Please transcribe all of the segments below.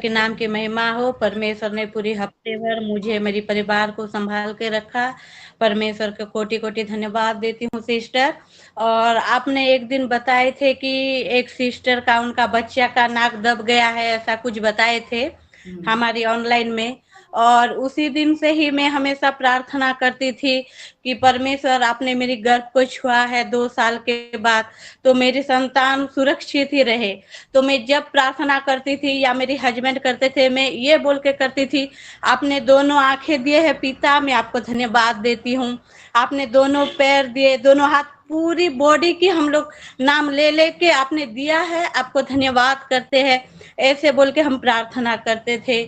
के नाम की महिमा हो। परमेश्वर ने पूरी हफ्ते भर मुझे, मेरे परिवार को संभाल के रखा। परमेश्वर को कोटि-कोटि धन्यवाद देती हूँ सिस्टर। और आपने एक दिन बताए थे कि एक सिस्टर का, उनका बच्चा का नाक दब गया है, ऐसा कुछ बताए थे हमारी ऑनलाइन में। और उसी दिन से ही मैं हमेशा प्रार्थना करती थी कि परमेश्वर, आपने मेरी गर्भ को छुआ है 2 साल के बाद, तो मेरी संतान सुरक्षित ही रहे। तो मैं जब प्रार्थना करती थी या मेरे हस्बैंड करते थे, मैं ये बोल के करती थी, आपने दोनों आंखें दिए हैं पिता, मैं आपको धन्यवाद देती हूँ। आपने दोनों पैर दिए, दोनों हाथ, पूरी बॉडी की हम लोग नाम ले लेके आपने दिया है, आपको धन्यवाद करते हैं, ऐसे बोल के हम प्रार्थना करते थे।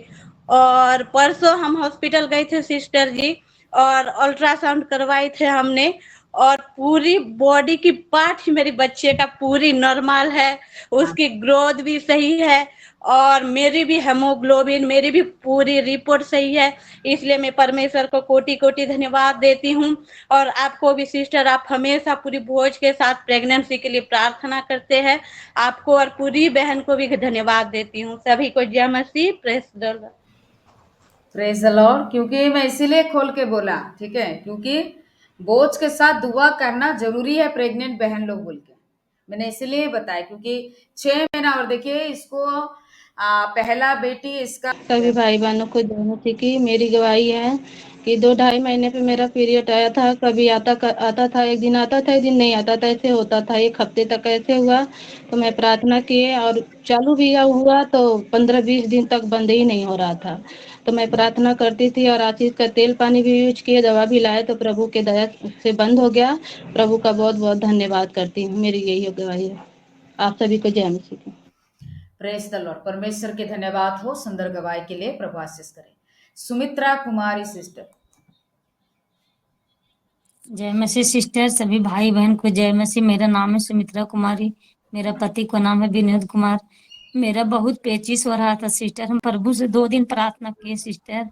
और परसों हम हॉस्पिटल गए थे सिस्टर जी, और अल्ट्रासाउंड करवाए थे हमने, और पूरी बॉडी की पार्ट मेरे बच्चे का पूरी नॉर्मल है, उसकी ग्रोथ भी सही है, और मेरी भी हेमोग्लोबिन, मेरी भी पूरी रिपोर्ट सही है। इसलिए मैं परमेश्वर को कोटि कोटि धन्यवाद देती हूँ। और आपको भी सिस्टर, आप हमेशा पूरी भोज के साथ प्रेगनेंसी के लिए प्रार्थना करते हैं। आपको और पूरी बहन को भी धन्यवाद देती हूँ। सभी को जय मसीह, praise the Lord. Praise the Lord. क्योंकि मैं इसीलिए खोल के बोला, ठीक है, क्योंकि बोझ के साथ दुआ करना जरूरी है प्रेग्नेंट बहन लोग बोल के मैंने इसीलिए बताया, क्योंकि 6 महीना। और देखिए इसको पहला बेटी इसका। सभी भाई बहनों को जय मसीह की। मेरी गवाही है कि 2 ढाई महीने पे मेरा पीरियड आया था। कभी आता था, एक दिन आता था, एक दिन नहीं आता था, ऐसे होता था। 1 हफ्ते तक ऐसे हुआ, तो मैं प्रार्थना किए और चालू भी हुआ तो 15-20 दिन तक बंद ही नहीं हो रहा था। तो मैं प्रार्थना करती थी और आशीष का तेल पानी भी यूज किए, दवा भी लाए, तो प्रभु के दया से बंद हो गया। प्रभु का बहुत बहुत धन्यवाद करती हूँ। मेरी यही गवाही है। आप सभी को जय मसीह की। Praise the Lord. परमेश्वर के धन्यवाद हो सुंदर गवाही के लिए। प्रभु आशीष करें। सुमित्रा कुमारी सिस्टर। जय मसीह सिस्टर, सभी भाई बहन को जय मसीह। मेरा नाम है सुमित्रा कुमारी, मेरा पति का नाम है विनोद कुमार। मेरा बहुत पेचिश हो रहा था सिस्टर। हम प्रभु से 2 दिन प्रार्थना किए सिस्टर,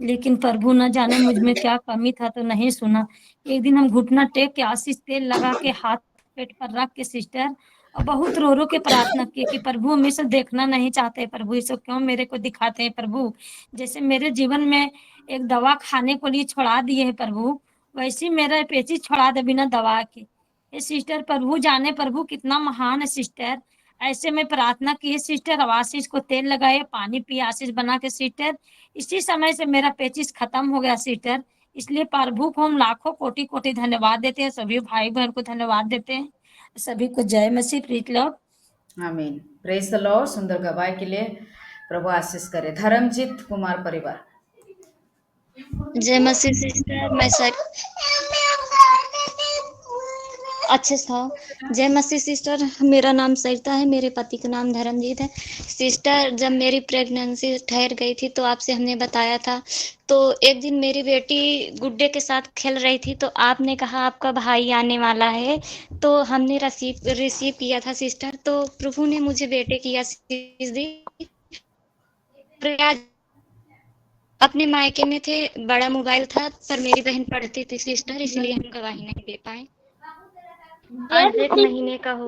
लेकिन प्रभु न जाने मुझ में क्या कमी था तो नहीं सुना। एक दिन हम घुटना टेक के आशीष तेल लगा के हाथ पेट पर रख के सिस्टर, और बहुत रो रो के प्रार्थना किए कि प्रभु हम ये सब देखना नहीं चाहते, प्रभु ये सब क्यों मेरे को दिखाते हैं प्रभु। जैसे मेरे जीवन में एक दवा खाने को लिए छोड़ा दिए है प्रभु, वैसे मेरा पेचिश छोड़ा दे बिना दवा के। ये सिस्टर प्रभु जाने प्रभु कितना महान है सिस्टर। ऐसे में प्रार्थना की है सिस्टर, अब आशीष को तेल लगाए, पानी पिए आशीष बना के सिस्टर। इसी समय से मेरा पेचिश खत्म हो गया सिस्टर। इसलिए प्रभु को हम लाखों कोटि कोटि धन्यवाद देते हैं, सभी भाई बहन को धन्यवाद देते हैं। सभी को जय मसीह, प्रीत लॉर्ड। आमीन। Praise the Lord. सुंदर गवाही के लिए प्रभु आशीष करे। धर्मजीत कुमार परिवार। जय मसीह सिस्टर। मैं सर अच्छे था। जय मसीह सिस्टर। मेरा नाम सरिता है, मेरे पति का नाम धर्मजीत है। सिस्टर, जब मेरी प्रेगनेंसी ठहर गई थी तो आपसे हमने बताया था, तो एक दिन मेरी बेटी गुड्डे के साथ खेल रही थी, तो आपने कहा आपका भाई आने वाला है, तो हमने रिसीव किया था सिस्टर। तो प्रभु ने मुझे बेटे की आशीष दी। प्रयाग अपने मायके में थे, बड़ा मोबाइल था, पर मेरी बहन पढ़ती थी सिस्टर, इसलिए हम गवाही नहीं दे पाए। आज 1 महीने का हो।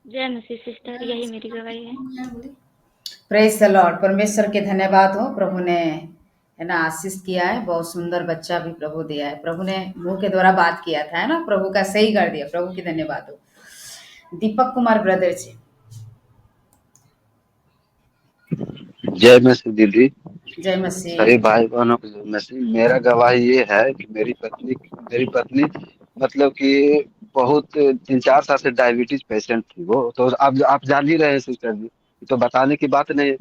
जय मसीह सिस्टर, यही मेरी गवाही है। Praise the Lord. परमेश्वर के धन्यवाद हो। प्रभु ने है ना आशीष किया है, बहुत सुंदर बच्चा भी प्रभु दिया है। प्रभु ने मुंह के द्वारा बात किया था, है ना, प्रभु का सही कर दिया। प्रभु की धन्यवाद हो। दीपक कुमार ब्रदर जी। जय मसीह दीदी। जय मसीह। सभी भाई बहनों को जय मसीह। मेरा गवाही ये है कि मेरी पत्नी मतलब कि बहुत 3-4 साल से डायबिटीज पेशेंट थी वो। तो अब आप जान ही रहे हैं सिस्टर जी, ये तो बताने की बात नहीं।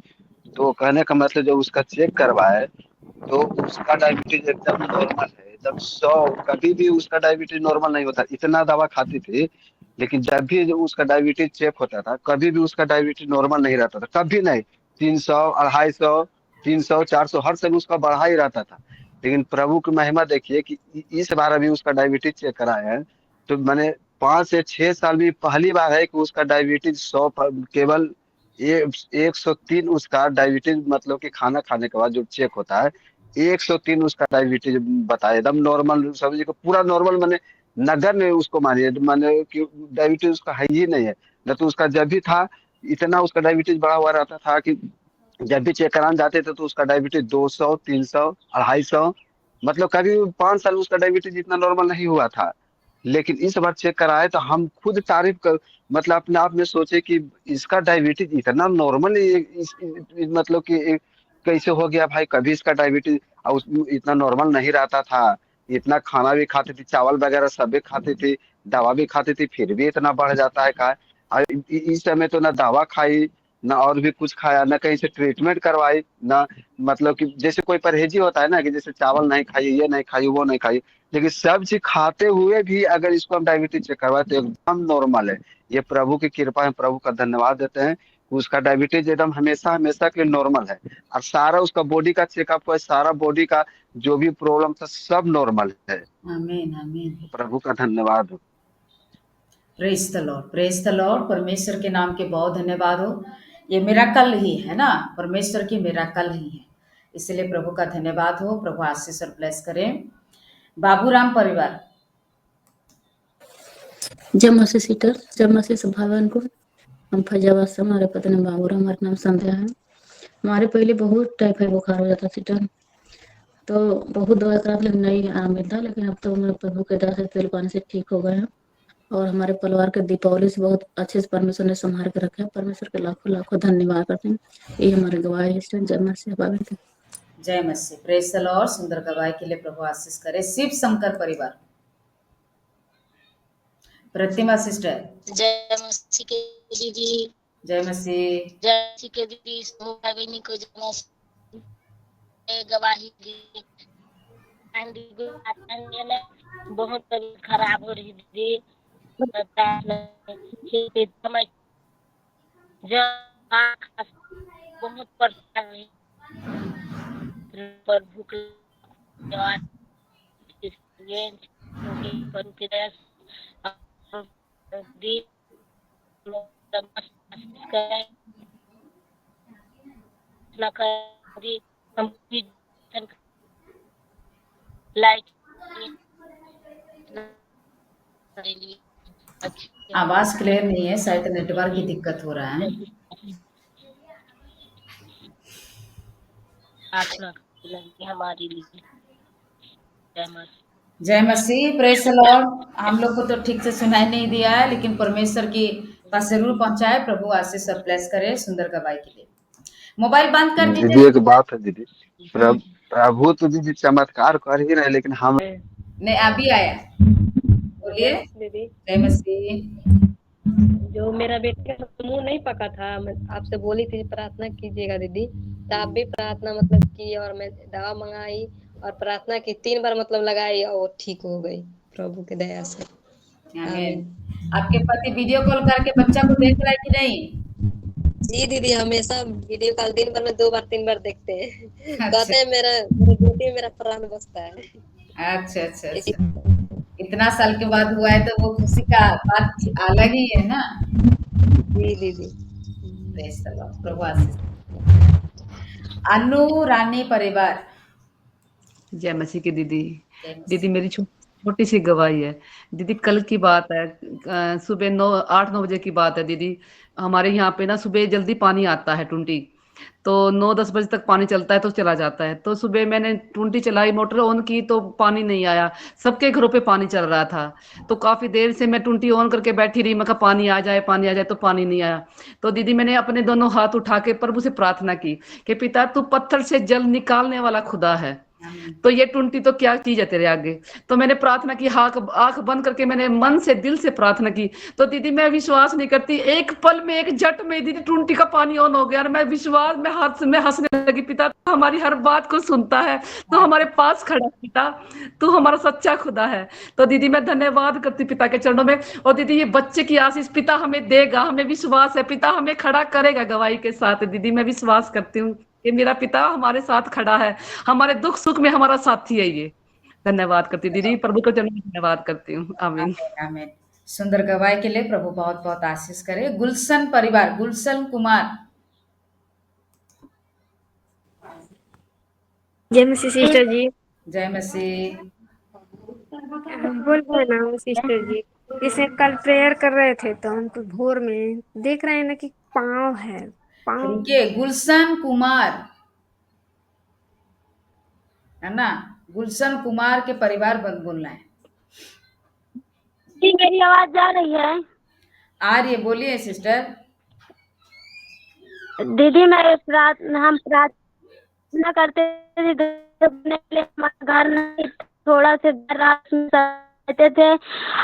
तो कहने का मतलब जब उसका चेक करवाए तो उसका डायबिटीज एकदम नॉर्मल है, एकदम 100। कभी भी उसका डायबिटीज नॉर्मल नहीं होता, इतना दवा खाती थी, लेकिन जब भी जो उसका डायबिटीज चेक होता था कभी भी उसका डायबिटीज नॉर्मल नहीं रहता था, कभी नहीं। 300, 250, 300, 400 हर समय उसका बढ़ा ही रहता था। लेकिन प्रभु की महिमा देखिए कि इस बार अभी उसका डायबिटीज चेक कराया है, तो मैंने 5 से 6 साल में पहली बार है कि उसका डायबिटीज 100 केवल 103 उसका डायबिटीज, मतलब कि खाना खाने के बाद जो चेक होता है 103 उसका डायबिटीज बताया, एकदम नॉर्मल। समझिए को पूरा नॉर्मल, मैंने नगर में उसको मानिए, माने कि डायबिटीज उसका है ही नहीं है। न तो उसका जब भी था इतना उसका डायबिटीज बढ़ा हुआ रहता था कि जब भी चेक कराने जाते थे तो उसका डायबिटीज 200, 300, 250, मतलब कभी 5 साल उसका डायबिटीज इतना नॉर्मल नहीं हुआ था। लेकिन इस बार चेक कराए तो हम खुद तारीफ कर, मतलब अपने आप में सोचे कि इसका डायबिटीज इतना नॉर्मल, मतलब कि कैसे हो गया भाई, कभी इसका डायबिटीज इतना नॉर्मल नहीं रहता था। इतना खाना भी खाते थे, चावल वगैरह सब भी खाते थे, दवा भी खाते थे, फिर भी इतना बढ़ जाता है का। और इस समय तो ना दवा खाई, ना और भी कुछ खाया, ना कहीं से ट्रीटमेंट करवाई, ना मतलब कि जैसे कोई परहेजी होता है ना कि जैसे चावल नहीं खाइए, ये नहीं खाइए, वो नहीं खाइए, लेकिन सब चीज खाते हुए भी अगर इसको हम डायबिटीज चेक करवाए तो एकदम नॉर्मल है। ये प्रभु की कृपा है, प्रभु का धन्यवाद देते हैं कि उसका डायबिटीज एकदम हमेशा हमेशा के लिए नॉर्मल है। और सारा उसका बॉडी का चेकअप हुआ, सारा बॉडी का जो भी प्रॉब्लम था सब नॉर्मल है। आमीन आमीन। प्रभु का धन्यवाद हो। Praise the Lord, praise the Lord. परमेश्वर के नाम के बहुत धन्यवाद हो। ये मिराकल ही है ना, परमेश्वर की मिराकल ही है, इसलिए प्रभु का धन्यवाद हो। प्रभु आशीष और ब्लेस करें। बाबूराम परिवार। जब मसीह सीटर, जब मसीह सभावन को हम फैजाबाद से, हमारे पति बाबूराम, हमारा नाम संध्या है। हमारे पहले बहुत टाइफाइड बुखार हो जाता सीटर, तो बहुत दवाई करा लेकिन नहीं आराम मिलता, लेकिन अब तो मैं प्रभु के दया से तेल पानी से ठीक हो गए हैं। और हमारे परिवार के दीपावली से बहुत अच्छे से परमेश्वर ने संभाल के रखा है। परमेश्वर के लाखों लाखों धन्यवाद करते हैं। ये हमारे गवाही है सिस्टर। जय मसीह सभावन। जय मसीह, प्रेज द लॉर्ड। सुंदर गवाही के लिए प्रभु आशीष करे। शिव शंकर परिवार। प्रतिमा सिस्टर। जय मसीह के दीदी, जय मसीह। जय मसीह के दीदी, सोहागिनी को जय मसीह गवाही दी। बहुत तबीयत खराब हो रही दीदी, बहुत परेशान रही पर भूख लाइट आवाज क्लियर नहीं है, शायद नेटवर्क की दिक्कत हो रहा है। हमारे लिए जय मसीह, प्रेज द लॉर्ड। हम लोग को तो ठीक से सुनाई नहीं दिया है, लेकिन परमेश्वर की पास जरूर पहुंचाए। प्रभु आशीष और ब्लेस करे। सुंदर गवाही के लिए मोबाइल बंद कर दीदी दीजिए। एक बात है दीदी, प्रभु तो दीदी चमत्कार कर ही रहे, लेकिन हम नहीं, अभी आया, बोलिए। दीदी, जय मसीह। जो मेरा बेटे का मुंह नहीं पका था, मैं आपसे बोली थी प्रार्थना कीजिएगा दीदी, तो आप भी प्रार्थना मतलब की और मैं दवा मंगाई और प्रार्थना की, 3 बार मतलब लगाई और वो ठीक हो गई प्रभु की दया से। आमीन। आपके पति वीडियो कॉल करके बच्चा को देख रहा है कि नहीं? जी दीदी, हमेशा वीडियो कॉल दिन भर में 2 बार 3 बार देखते हैं। अच्छा। कहते हैं मेरे बेटे मेरा प्राण बसता है। अच्छा अच्छा अच्छा। इतना साल के बाद हुआ है तो वो खुशी का बात अलग ही है ना। जी दीदी। Praise the Lord. प्रभु आशीष। अनु रानी परिवार। जय मसीह की दीदी। जय मसीह। दीदी मेरी छोटी सी गवाही है दीदी। कल की बात है, सुबह 8-9 बजे की बात है दीदी। हमारे यहाँ पे ना सुबह जल्दी पानी आता है टूंटी, तो 9-10 बजे तक पानी चलता है तो चला जाता है। तो सुबह मैंने टूंटी चलाई, मोटर ऑन की तो पानी नहीं आया। सबके घरों पे पानी चल रहा था, तो काफी देर से मैं टूंटी ऑन करके बैठी रही। मैं कहा पानी आ जाए, पानी आ जाए, तो पानी नहीं आया। तो दीदी मैंने अपने दोनों हाथ उठा के प्रभु से प्रार्थना की कि पिता तू पत्थर से जल निकालने वाला खुदा है, तो ये टूंटी तो क्या चीज है तेरे आगे। तो मैंने प्रार्थना की, आंख बंद करके मैंने मन से दिल से प्रार्थना की। तो दीदी मैं विश्वास नहीं करती, एक पल में एक झट में दीदी टूंटी का पानी ऑन हो गया और मैं विश्वास में हाथ में हंसने लगी। पिता तू हमारी हर बात को सुनता है, तू हमारे पास खड़ा है पिता, तू हमारा सच्चा खुदा है। तो दीदी मैं धन्यवाद करती पिता के चरणों में। और दीदी ये बच्चे की आशीष पिता हमें देगा, हमें विश्वास है, पिता हमें खड़ा करेगा गवाही के साथ। दीदी मैं विश्वास करती हूँ कि मेरा पिता हमारे साथ खड़ा है, हमारे दुख सुख में हमारा साथी है ये। धन्यवाद करती दीदी, प्रभु को चरणों में धन्यवाद करती हूँ। आमीन आमीन। सुंदर गवाही के लिए प्रभु बहुत बहुत आशीष करे। गुलशन परिवार। गुलशन कुमार। जय मसीह सिस्टर जी। जय मसीह। बोल रहे ना सिस्टर जी, जैसे कल प्रेयर कर रहे थे तो हमको भोर में देख रहे हैं ना कि पाँव है, पाँव। रुकिए, गुलशन कुमार है ना, गुलशन कुमार के परिवार बोलना है। जी मेरी आवाज जा रही है? आ रही है, बोलिए सिस्टर। दीदी हम प्रार्थना करते थे अपने लिए, हमारा घर नहीं, थोड़ा से घर रात में रहते थे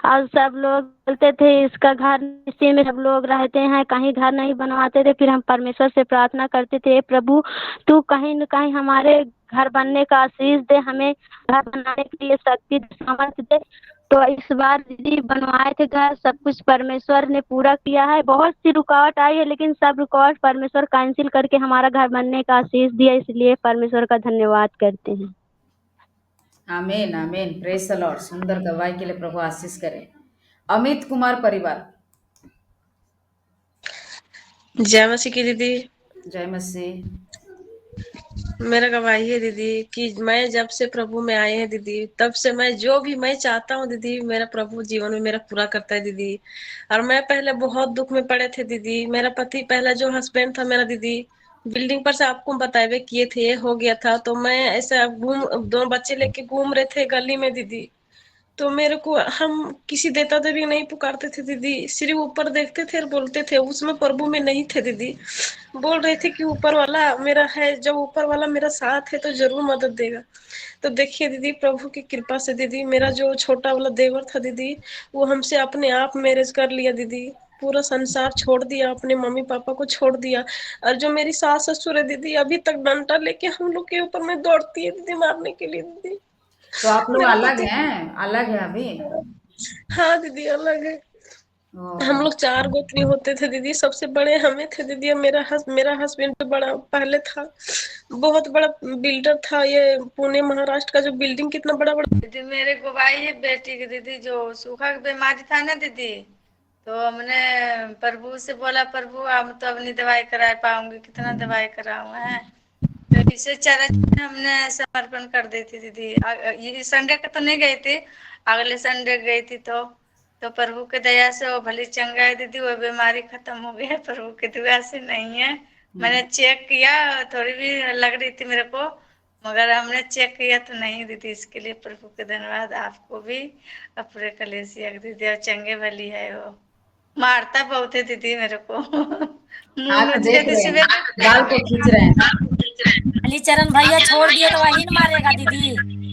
और सब लोग बोलते थे इसका घर, इसी में सब लोग रहते हैं, कहीं घर नहीं बनवाते थे। फिर हम परमेश्वर से प्रार्थना करते थे, "हे प्रभु तू कहीं न कहीं हमारे घर बनने का आशीष दे, हमें घर बनाने के लिए शक्ति सामर्थ्य दे।" तो इस बार दीदी बनवाए थे घर, सब कुछ परमेश्वर ने पूरा किया है। बहुत सी रुकावट आई है लेकिन सब रुकावट परमेश्वर कैंसिल करके हमारा घर बनने का आशीष दिया, इसलिए परमेश्वर का धन्यवाद करते हैं। आमीन आमीन, प्रेज द लॉर्ड। सुंदर गवाही के लिए प्रभु आशीष करे। अमित कुमार परिवार। जय मसीह की दीदी। जय मसीह। मेरा गवाही है दीदी कि मैं जब से प्रभु में आए हैं दीदी, तब से मैं जो भी मैं चाहता हूँ दीदी, मेरा प्रभु जीवन में मेरा पूरा करता है दीदी। और मैं पहले बहुत दुख में पड़े थे दीदी। मेरा पति पहला जो हस्बैंड था मेरा दीदी, बिल्डिंग पर से आपको बताए किए थे, ये हो गया था। तो मैं ऐसा दो बच्चे लेके घूम रहे थे गली में दीदी। तो मेरे को हम किसी देवता देवी नहीं पुकारते थे दीदी, सिर्फ ऊपर देखते थे और बोलते थे, उसमें प्रभु में नहीं थे दीदी। बोल रहे थे कि ऊपर वाला मेरा है, जब ऊपर वाला मेरा साथ है तो जरूर मदद देगा। तो देखिए दीदी, प्रभु की कृपा से दीदी, मेरा जो छोटा वाला देवर था दीदी, वो हमसे अपने आप मैरिज कर लिया दीदी। पूरा संसार छोड़ दिया, अपने मम्मी पापा को छोड़ दिया। और जो मेरी सास ससुर है दीदी, अभी तक डंडा लेके हम लोग के ऊपर में दौड़ती है दीदी, मारने के लिए दीदी। तो आप लोग मेरा अलग पति, हैं? अलग है अभी? हाँ दीदी अलग है। हम ओह, लोग 4 गोतनी होते थे दीदी, सबसे बड़े हमें थे दीदी। और मेरा हस्बैंड तो बड़ा पहले था, बहुत बड़ा बिल्डर था। ये पुणे महाराष्ट्र का जो बिल्डिंग कितना बड़ा बड़ा। दीदी मेरे गवाही है बेटी की दीदी, जो सूखा की बीमारी था ना दीदी, तो हमने प्रभु से बोला, प्रभु हम तो अब नहीं दवाई करा पाऊंगी, कितना दवाई कराऊं है। तो इसे चरच में हमने समर्पण कर दी थी दीदी। ये संडे का तो नहीं गई थी, अगले संडे गई थी। तो प्रभु के दया से वो भली चंगा है दीदी, वो बीमारी खत्म हो गई है, प्रभु की दया से नहीं है। मैंने चेक किया, थोड़ी भी लग रही थी मेरे को, मगर हमने चेक किया तो नहीं दीदी। इसके लिए प्रभु के धन्यवाद, आपको भी और पूरे कलेसिया दीदी। और चंगे भली है वो, मारता बहुत है दीदी मेरे को। मुंह हाँ तो नोच देख के रहे सुबह हैं, गाल को खींच रहे हैं। अली चरण भैया छोड़ दिए तो वही न मारेगा दीदी।